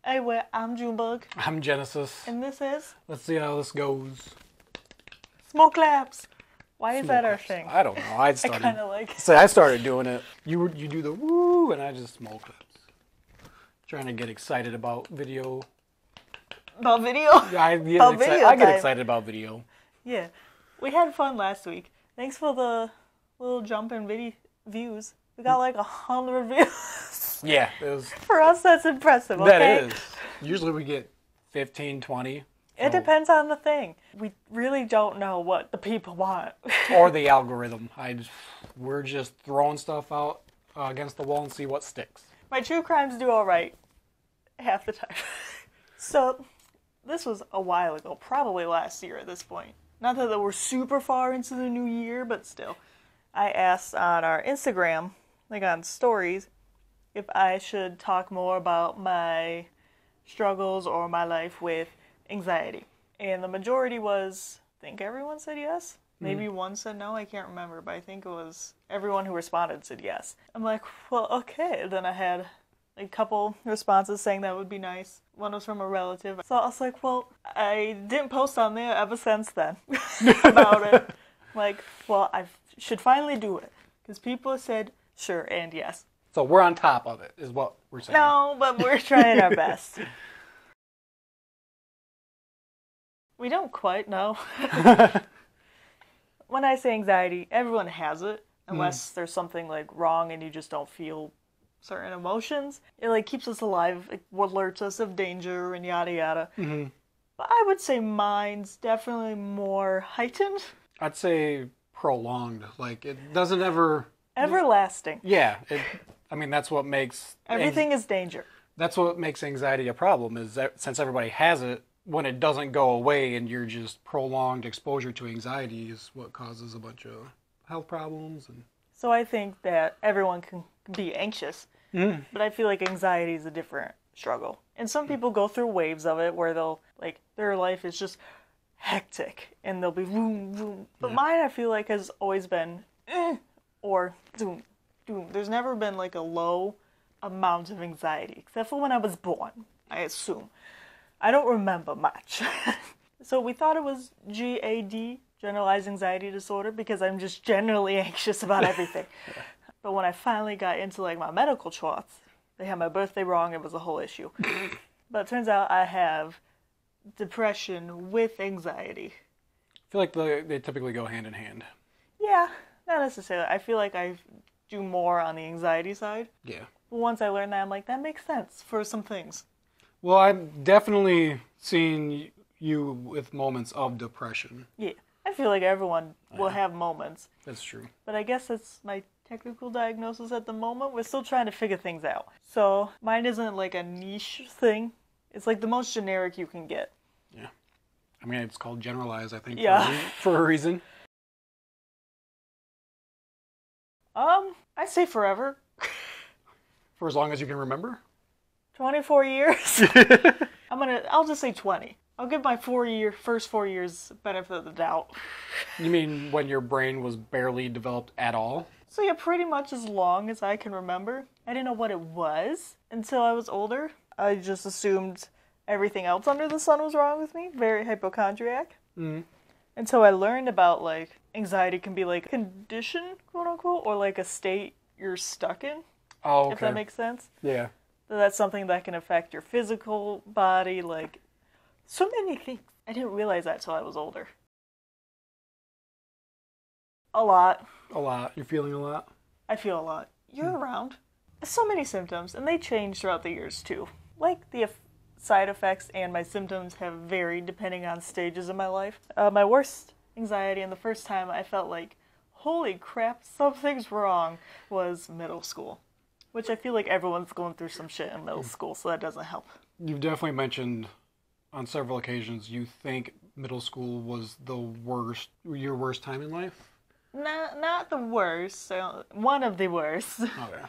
Anyway, I'm Junebug, I'm Genesis. and this is Let's see how this goes. Smoke Claps. Why is that our Smoke thing? claps. I don't know. I kind of like it. So I started doing it. You do the woo, and I just smoke claps. Trying to get excited about video. About video? I get excited about video. Yeah. We had fun last week. Thanks for the little jump in video views. We got like 100 views. Yeah, it was. For us, that's impressive, okay? That is. Usually we get 15, 20. It depends on the thing. We really don't know what the people want. Or the algorithm. We're just throwing stuff out against the wall and see what sticks. My true crimes do all right. Half the time. So, this was a while ago. Probably last year at this point. Not that we're super far into the new year, but still. I asked on our Instagram, like on stories, if I should talk more about my struggles or my life with anxiety. And the majority was, I think everyone said yes. Maybe one said no, I can't remember, but I think it was everyone who responded said yes. I'm like, well, okay. Then I had a couple responses saying that would be nice. One was from a relative. So I was like, well, I didn't post on there ever since then about it. Like, well, I should finally do it. Because people said sure and yes. So we're on top of it, is what we're saying. No, but we're trying our best. We don't quite know. When I say anxiety, everyone has it, unless there's something like wrong and you just don't feel certain emotions. It like keeps us alive, it alerts us of danger and yada yada. Mm-hmm. But I would say mine's definitely more heightened. I'd say prolonged. Like, it doesn't ever... Everlasting. Yeah. That's what makes... Everything is danger. That's what makes anxiety a problem, is that since everybody has it, when it doesn't go away and you're just prolonged exposure to anxiety is what causes a bunch of health problems. And So I think that everyone can be anxious, but I feel like anxiety is a different struggle. And some people go through waves of it where they'll, like, their life is just hectic and they'll be boom, boom. But mine, I feel like, has always been or doom, doom. There's never been like a low amount of anxiety, except for when I was born, I assume. I don't remember much. So we thought it was GAD, Generalized Anxiety Disorder, because I'm just generally anxious about everything. But when I finally got into like my medical charts, they had my birthday wrong. It was a whole issue. But it turns out I have depression with anxiety. I feel like they typically go hand in hand. Yeah, not necessarily. I feel like I do more on the anxiety side. Yeah. But once I learned that, I'm like, that makes sense for some things. Well, I've definitely seen you with moments of depression. Yeah, I feel like everyone will have moments. That's true. But I guess that's my technical diagnosis at the moment. We're still trying to figure things out. So mine isn't like a niche thing. It's like the most generic you can get. Yeah. It's called generalized, I think, Yeah. for a reason. I say forever. For as long as you can remember? 24 years. I'll just say 20. I'll give my first 4 years benefit of the doubt. You mean when your brain was barely developed at all? So yeah, pretty much as long as I can remember. I didn't know what it was until I was older. I just assumed everything else under the sun was wrong with me. Very hypochondriac. Mm-hmm. Until I learned about, like, anxiety can be like a condition, quote unquote, or like a state you're stuck in. Oh, okay. If that makes sense. Yeah. That's something that can affect your physical body, like, so many things. I didn't realize that till I was older. A lot. A lot. You're feeling a lot? I feel a lot. You're around. So many symptoms, and they change throughout the years, too. Like, the side effects and my symptoms have varied depending on stages of my life. My worst anxiety, and the first time I felt like, holy crap, something's wrong, was middle school. Which I feel like everyone's going through some shit in middle school, so that doesn't help. You've definitely mentioned on several occasions you think middle school was your worst time in life? Not the worst, one of the worst. Okay.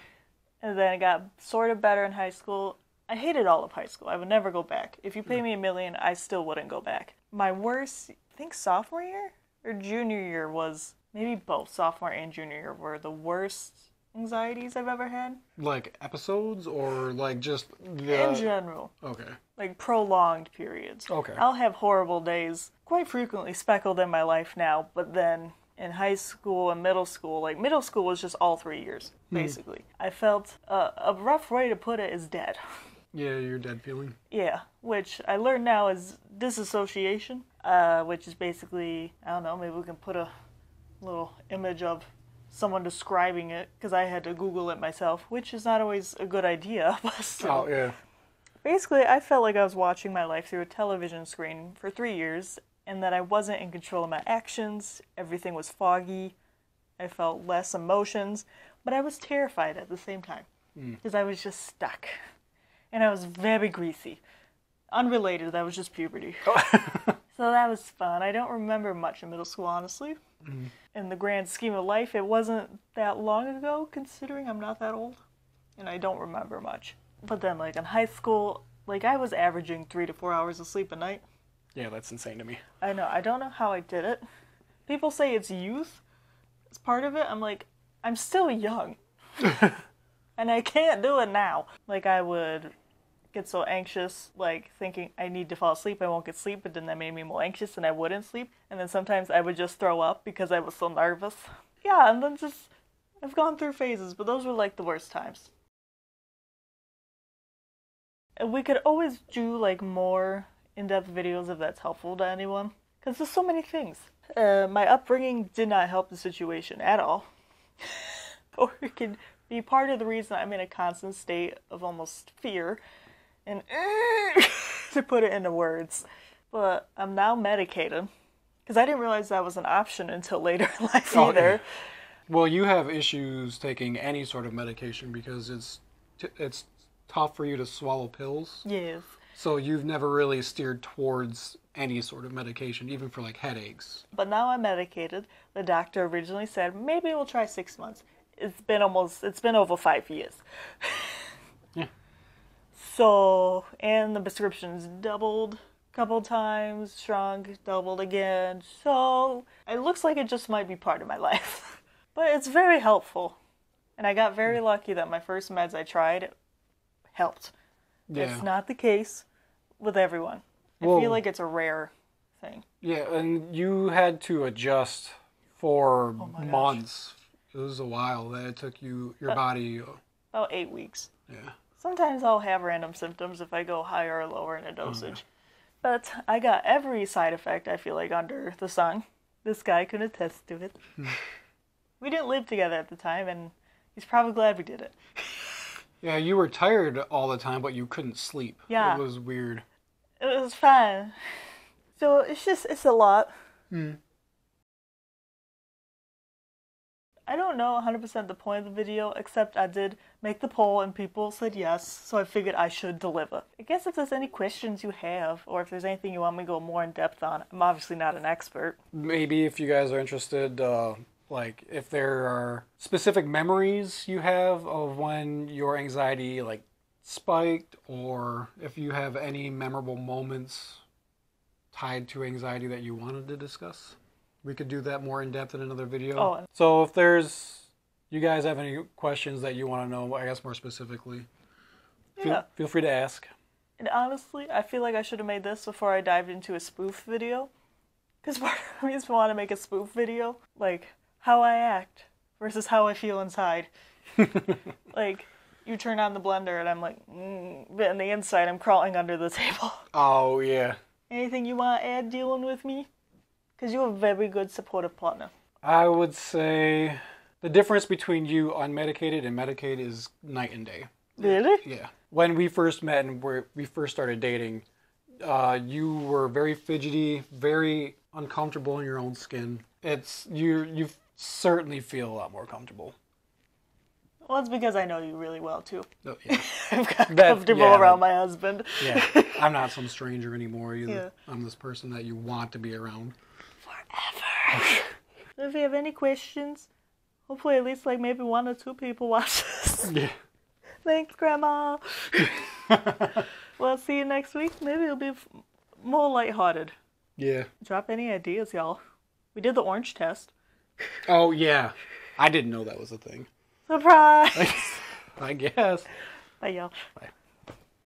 And then it got sort of better in high school. I hated all of high school. I would never go back. If you pay me $1 million, I still wouldn't go back. My worst, I think sophomore year or junior year was, maybe both, sophomore and junior year, were the worst anxieties I've ever had. Like episodes or like just In general. Okay. Like prolonged periods. Okay. I'll have horrible days, quite frequently speckled in my life now, but then in high school and middle school, like middle school was just all 3 years, basically. I felt, a rough way to put it is dead. Yeah, your dead feeling. Yeah, which I learned now is disassociation, which is basically, I don't know, maybe we can put a little image of someone describing it, because I had to Google it myself, which is not always a good idea, but still. Oh, yeah. Basically, I felt like I was watching my life through a television screen for 3 years, and that I wasn't in control of my actions, everything was foggy, I felt less emotions, but I was terrified at the same time, because I was just stuck. And I was very greasy. Unrelated, that was just puberty. So that was fun. I don't remember much in middle school, honestly. In the grand scheme of life, it wasn't that long ago, considering I'm not that old. And I don't remember much. But then, like, in high school, like, I was averaging 3 to 4 hours of sleep a night. Yeah, that's insane to me. I know. I don't know how I did it. People say it's youth. It's part of it. I'm like, I'm still young. And I can't do it now. Like, I would get so anxious, like, thinking I need to fall asleep, I won't get sleep, but then that made me more anxious and I wouldn't sleep. And then sometimes I would just throw up because I was so nervous. Yeah, and then just, I've gone through phases, but those were, like, the worst times. And we could always do, like, more in-depth videos if that's helpful to anyone. Because there's so many things. My upbringing did not help the situation at all. Or it could be part of the reason I'm in a constant state of almost fear and to put it into words. But I'm now medicated because I didn't realize that was an option until later in life either. Well, you have issues taking any sort of medication because it's tough for you to swallow pills. Yes. So you've never really steered towards any sort of medication, even for like headaches. But now I'm medicated. The doctor originally said maybe we'll try 6 months. It's been over 5 years. Yeah. So, and the prescription's doubled a couple times, shrunk, doubled again. So, it looks like it just might be part of my life. But it's very helpful. And I got very lucky that my first meds I tried helped. Yeah. It's not the case with everyone. I feel like it's a rare thing. Yeah, and you had to adjust for months. It was a while that it took your body. About 8 weeks. Yeah. Sometimes I'll have random symptoms if I go higher or lower in a dosage. But I got every side effect, I feel like, under the sun. This guy can attest to it. We didn't live together at the time, and he's probably glad we did it. Yeah, you were tired all the time, but you couldn't sleep. Yeah. It was weird. It was fun. So it's a lot. I don't know 100% the point of the video, except I did make the poll and people said yes, so I figured I should deliver. I guess if there's any questions you have, or if there's anything you want me to go more in depth on, I'm obviously not an expert. Maybe if you guys are interested, like if there are specific memories you have of when your anxiety like spiked, or if you have any memorable moments tied to anxiety that you wanted to discuss. We could do that more in depth in another video. Oh. So if you guys have any questions that you want to know, I guess more specifically, feel free to ask. And honestly, I feel like I should have made this before I dived into a spoof video. Because part of me just want to make a spoof video. Like, how I act versus how I feel inside. Like, you turn on the blender and I'm like, but on the inside I'm crawling under the table. Oh, yeah. Anything you want to add dealing with me? Because you're a very good supportive partner. I would say the difference between you unmedicated and medicated is night and day. Really? Yeah. When we first met and we first started dating, you were very fidgety, very uncomfortable in your own skin. You certainly feel a lot more comfortable. Well, it's because I know you really well, too. Oh, yeah. I've got comfortable around my husband. Yeah. I'm not some stranger anymore either. Yeah. I'm this person that you want to be around. Forever. So if you have any questions, hopefully at least like maybe 1 or 2 people watch this. Yeah. Thanks, Grandma. Well, see you next week. Maybe it'll be more lighthearted. Yeah. Drop any ideas, y'all. We did the orange test. Oh, yeah. I didn't know that was a thing. Surprise! I guess. Bye, y'all. Bye.